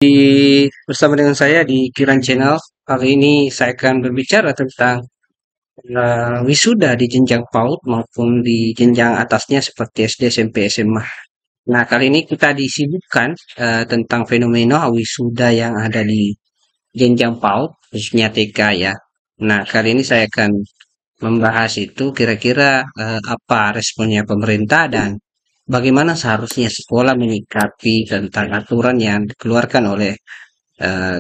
Bersama dengan saya di Kiran Channel. Kali ini saya akan berbicara tentang wisuda di jenjang PAUD maupun di jenjang atasnya seperti SD, SMP, SMA. Nah, kali ini kita disibukkan tentang fenomena wisuda yang ada di jenjang PAUD, khususnya TK ya. Nah, kali ini saya akan membahas itu kira-kira apa responnya pemerintah dan bagaimana seharusnya sekolah menyikapi tentang aturan yang dikeluarkan oleh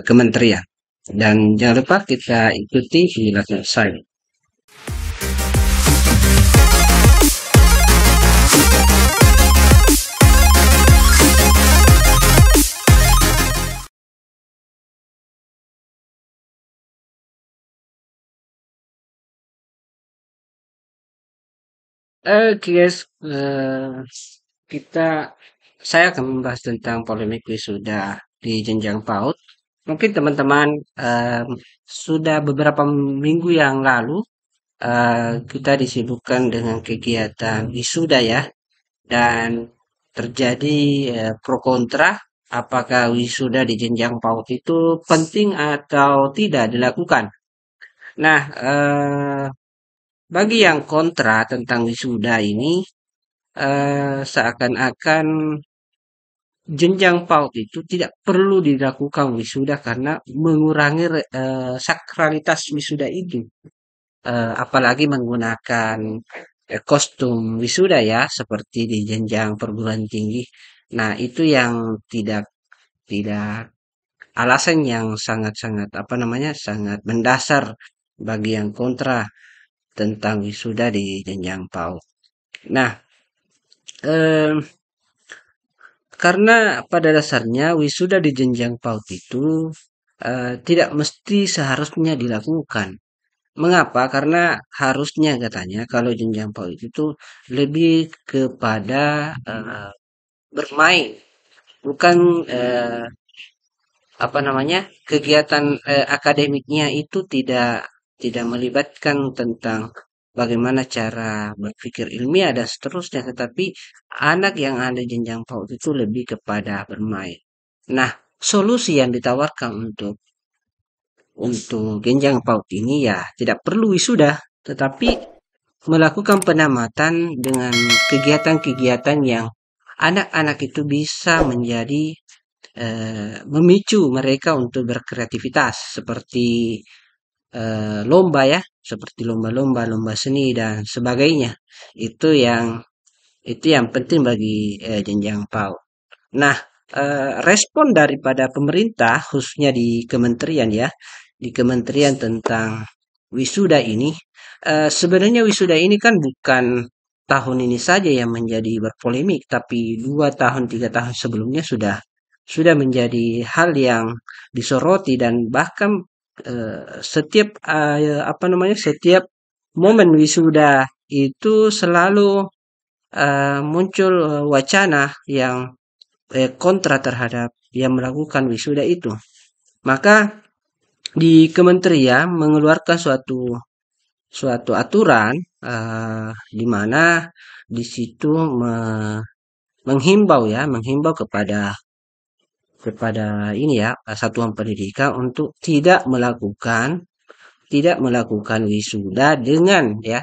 kementerian. Dan jangan lupa kita ikuti penjelasan saya. Oke guys, kita saya akan membahas tentang polemik wisuda di jenjang PAUD. Mungkin teman-teman sudah beberapa minggu yang lalu kita disibukkan dengan kegiatan wisuda ya, dan terjadi pro kontra apakah wisuda di jenjang PAUD itu penting atau tidak dilakukan. Nah, bagi yang kontra tentang wisuda ini, seakan-akan jenjang PAUD itu tidak perlu dilakukan wisuda karena mengurangi sakralitas wisuda itu. Apalagi menggunakan kostum wisuda ya, seperti di jenjang perguruan tinggi. Nah, itu yang tidak tidak alasan yang sangat-sangat apa namanya sangat mendasar bagi yang kontra tentang wisuda di jenjang PAUD. Nah, em, karena pada dasarnya wisuda di jenjang PAUD itu tidak mesti seharusnya dilakukan. Mengapa? Karena harusnya katanya kalau jenjang PAUD itu lebih kepada bermain, bukan apa namanya kegiatan akademiknya itu tidak melibatkan tentang bagaimana cara berpikir ilmiah dan seterusnya, tetapi anak yang ada di jenjang PAUD itu lebih kepada bermain. Nah, solusi yang ditawarkan untuk jenjang PAUD ini ya tidak perlu wisuda, tetapi melakukan penamatan dengan kegiatan-kegiatan yang anak-anak itu bisa menjadi memicu mereka untuk berkreativitas seperti lomba ya, seperti lomba-lomba, lomba seni dan sebagainya. Itu yang itu yang penting bagi jenjang PAUD. Nah, respon daripada pemerintah khususnya di kementerian ya, di kementerian tentang wisuda ini, sebenarnya wisuda ini kan bukan tahun ini saja yang menjadi berpolemik, tapi 2 tahun 3 tahun sebelumnya sudah menjadi hal yang disoroti dan bahkan setiap apa namanya setiap momen wisuda itu selalu muncul wacana yang kontra terhadap yang melakukan wisuda itu. Maka di kementerian mengeluarkan suatu suatu aturan di mana di situ menghimbau kepada ini ya satuan pendidikan untuk tidak melakukan wisuda dengan ya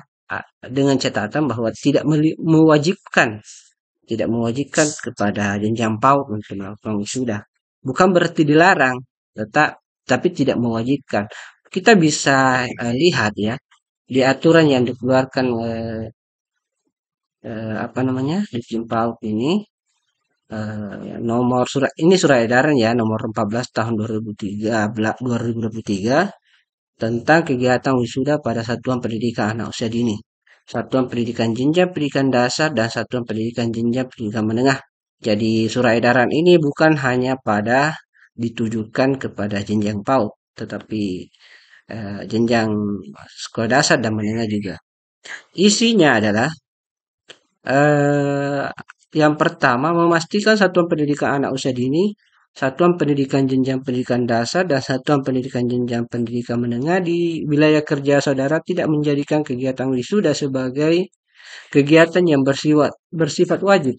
dengan catatan bahwa tidak mewajibkan kepada jenjang PAUD untuk melakukan wisuda. Bukan berarti dilarang, tapi tidak mewajibkan. Kita bisa lihat ya di aturan yang dikeluarkan apa namanya di jenjang PAUD ini, nomor surat edaran ya nomor 14 tahun 2023 tentang kegiatan wisuda pada satuan pendidikan anak usia dini, satuan pendidikan jenjang pendidikan dasar dan satuan pendidikan jenjang pendidikan menengah. Jadi surat edaran ini bukan hanya ditujukan kepada jenjang PAUD, tetapi jenjang sekolah dasar dan menengah juga. Isinya adalah eh, yang pertama, memastikan satuan pendidikan anak usia dini, satuan pendidikan jenjang pendidikan dasar, dan satuan pendidikan jenjang pendidikan menengah di wilayah kerja saudara tidak menjadikan kegiatan wisuda sebagai kegiatan yang bersifat wajib.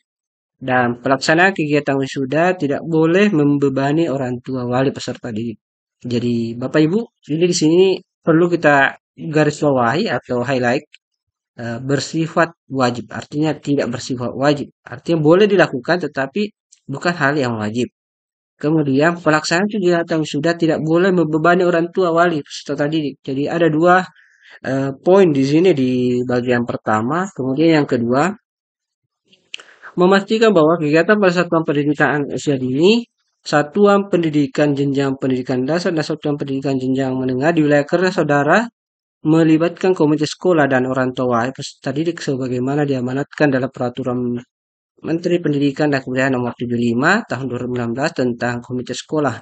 Dan pelaksanaan kegiatan wisuda tidak boleh membebani orang tua wali peserta didik. Jadi Bapak Ibu, ini di sini perlu kita garis bawahi atau highlight, bersifat wajib. Artinya tidak bersifat wajib. Artinya boleh dilakukan tetapi bukan hal yang wajib. Kemudian pelaksanaan kegiatan wisuda tidak boleh membebani orang tua wali peserta didik. Jadi ada dua poin di sini di bagian pertama. Kemudian yang kedua, memastikan bahwa kegiatan pada satuan pendidikan usia dini, satuan pendidikan jenjang pendidikan dasar dan satuan pendidikan jenjang menengah di wilayah kerja saudara melibatkan komite sekolah dan orang tua peserta didik sebagaimana diamanatkan dalam peraturan Menteri Pendidikan dan Kebudayaan Nomor 75 Tahun 2016 tentang komite sekolah.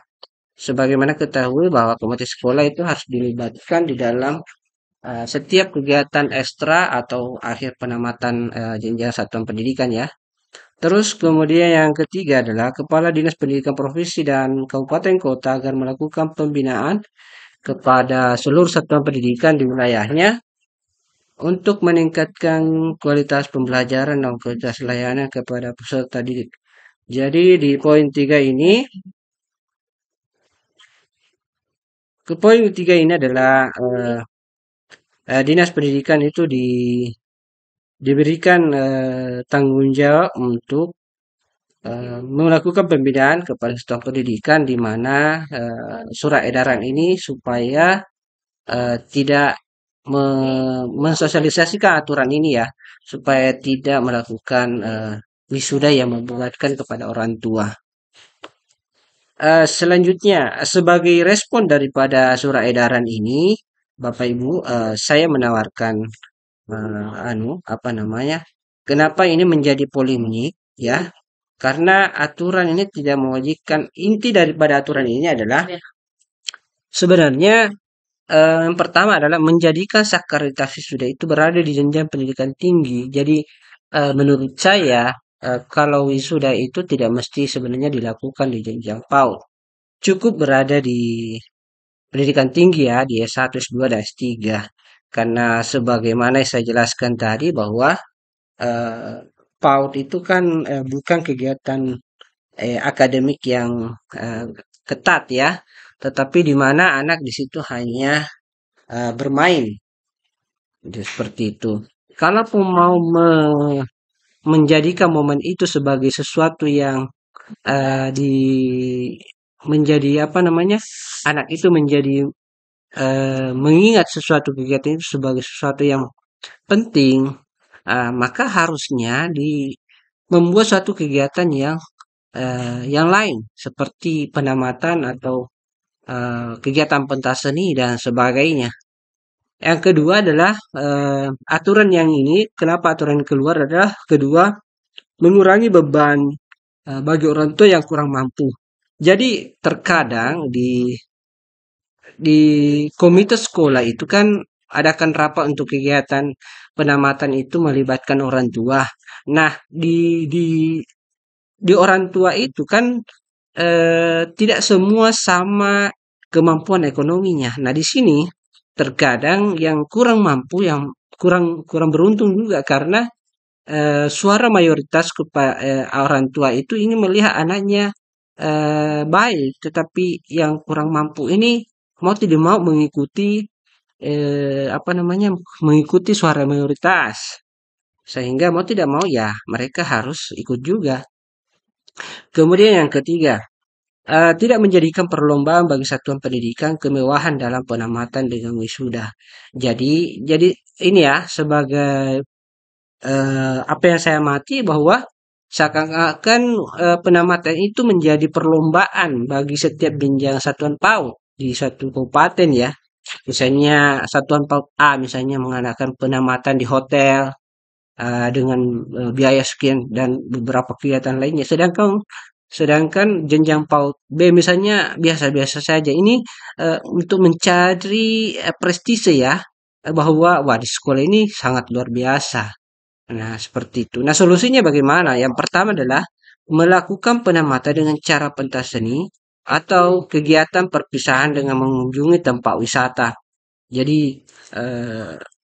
Sebagaimana ketahui bahwa komite sekolah itu harus dilibatkan di dalam setiap kegiatan ekstra atau akhir penamatan jenjang satuan pendidikan ya. Terus kemudian yang ketiga adalah Kepala Dinas Pendidikan Provinsi dan Kabupaten Kota agar melakukan pembinaan kepada seluruh satuan pendidikan di wilayahnya untuk meningkatkan kualitas pembelajaran dan kualitas layanan kepada peserta didik. Jadi di poin 3 ini, ke poin ketiga ini adalah Dinas Pendidikan itu diberikan tanggung jawab untuk melakukan pembinaan kepada satuan pendidikan di mana surat edaran ini supaya tidak mensosialisasikan aturan ini ya, supaya tidak melakukan wisuda yang memberatkan kepada orang tua. Selanjutnya, sebagai respon daripada surat edaran ini, Bapak Ibu, saya menawarkan apa namanya? Kenapa ini menjadi polemik ya? Karena aturan ini tidak mewajibkan. Inti daripada aturan ini adalah sebenarnya yang pertama adalah menjadikan sakralitas wisuda itu berada di jenjang pendidikan tinggi. Jadi menurut saya kalau wisuda itu tidak mesti sebenarnya dilakukan di jenjang PAUD. Cukup berada di pendidikan tinggi ya, di S1, S2, dan S3. Karena sebagaimana saya jelaskan tadi bahwa eh, PAUD itu kan bukan kegiatan akademik yang eh, ketat ya, tetapi di mana anak di situ hanya bermain. Jadi seperti itu. Kalau mau menjadikan momen itu sebagai sesuatu yang di menjadi apa namanya, anak itu menjadi mengingat sesuatu kegiatan itu sebagai sesuatu yang penting, maka harusnya membuat suatu kegiatan yang lain seperti penamatan atau kegiatan pentas seni dan sebagainya. Yang kedua adalah aturan yang ini, kenapa aturan keluar adalah kedua mengurangi beban bagi orang tua yang kurang mampu. Jadi terkadang di komite sekolah itu kan adakan rapat untuk kegiatan penamatan itu melibatkan orang tua. Nah, di orang tua itu kan tidak semua sama kemampuan ekonominya. Nah, di sini terkadang yang kurang mampu, yang kurang kurang beruntung juga karena suara mayoritas orang tua itu ingin melihat anaknya baik, tetapi yang kurang mampu ini mau tidak mau mengikuti apa namanya, mengikuti suara mayoritas, sehingga mau tidak mau ya mereka harus ikut juga. Kemudian yang ketiga, tidak menjadikan perlombaan bagi satuan pendidikan kemewahan dalam penamatan dengan wisuda. Jadi ini ya sebagai apa yang saya amati bahwa seakan-akan penamatan itu menjadi perlombaan bagi setiap jenjang satuan PAUD di satu kabupaten ya. Misalnya satuan PAUD A misalnya mengadakan penamatan di hotel dengan biaya sekian dan beberapa kegiatan lainnya. Sedangkan jenjang PAUD B misalnya biasa-biasa saja. Ini untuk mencari prestise ya, bahwa wah di sekolah ini sangat luar biasa. Nah, seperti itu. Nah, solusinya bagaimana? Yang pertama adalah melakukan penamatan dengan cara pentas seni atau kegiatan perpisahan dengan mengunjungi tempat wisata. Jadi,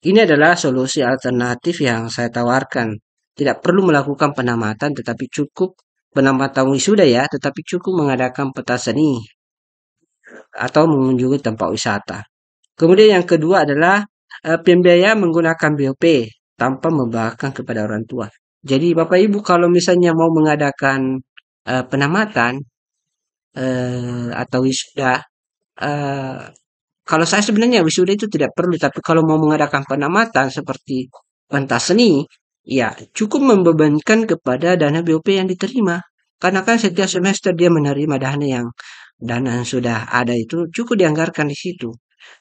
ini adalah solusi alternatif yang saya tawarkan. tidak perlu melakukan penamatan, tetapi cukup penamatan wisuda ya, tetapi cukup mengadakan pentas seni atau mengunjungi tempat wisata. Kemudian yang kedua adalah pembiayaan menggunakan BOP tanpa membahayakan kepada orang tua. Jadi Bapak Ibu kalau misalnya mau mengadakan penamatan atau wisuda, eh, kalau saya sebenarnya wisuda itu tidak perlu, tapi kalau mau mengadakan penamatan seperti pentas seni, ya cukup membebankan kepada dana BOP yang diterima. Karena kan setiap semester dia menerima dana yang sudah ada itu cukup dianggarkan di situ.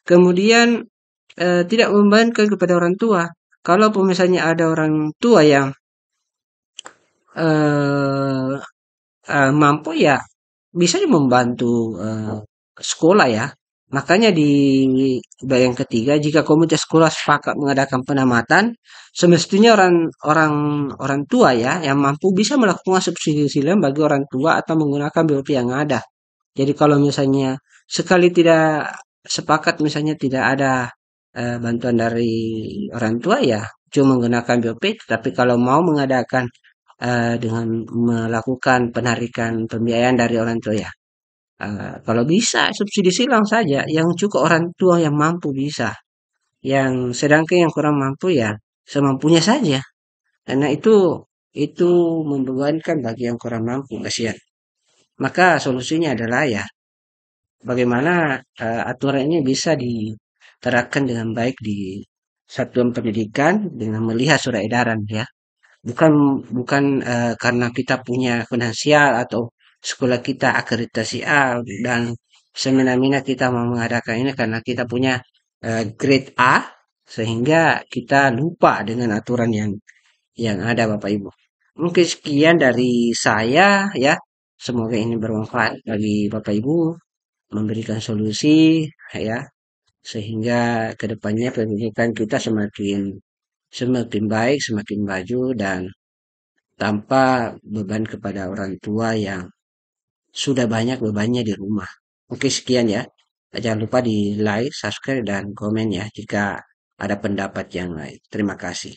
Kemudian tidak membebankan kepada orang tua. Kalau misalnya ada orang tua yang eh, mampu ya bisa membantu sekolah ya. Makanya di yang ketiga, jika komunitas sekolah sepakat mengadakan penamatan, semestinya orang orang tua ya yang mampu bisa melakukan subsidi silang bagi orang tua atau menggunakan BOP yang ada. Jadi kalau misalnya sekali tidak sepakat, misalnya tidak ada bantuan dari orang tua ya, cuma menggunakan BOP. Tapi kalau mau mengadakan dengan melakukan penarikan pembiayaan dari orang tua ya, kalau bisa subsidi silang saja, yang cukup orang tua yang mampu bisa, yang sedangkan yang kurang mampu ya semampunya saja. Karena itu membebankan bagi yang kurang mampu, kasihan. Maka solusinya adalah ya bagaimana aturan ini bisa diterapkan dengan baik di satuan pendidikan dengan melihat surat edaran ya. Bukan bukan karena kita punya finansial atau sekolah kita akreditasi A dan semena-mena kita mau mengadakan ini karena kita punya grade A sehingga kita lupa dengan aturan yang ada Bapak Ibu. Mungkin sekian dari saya ya. Semoga ini bermanfaat bagi Bapak Ibu memberikan solusi ya sehingga kedepannya pendidikan kita semakin semakin baik, semakin maju dan tanpa beban kepada orang tua yang sudah banyak bebannya di rumah. Oke, sekian ya. Jangan lupa di like, subscribe, dan komen ya jika ada pendapat yang lain. Terima kasih.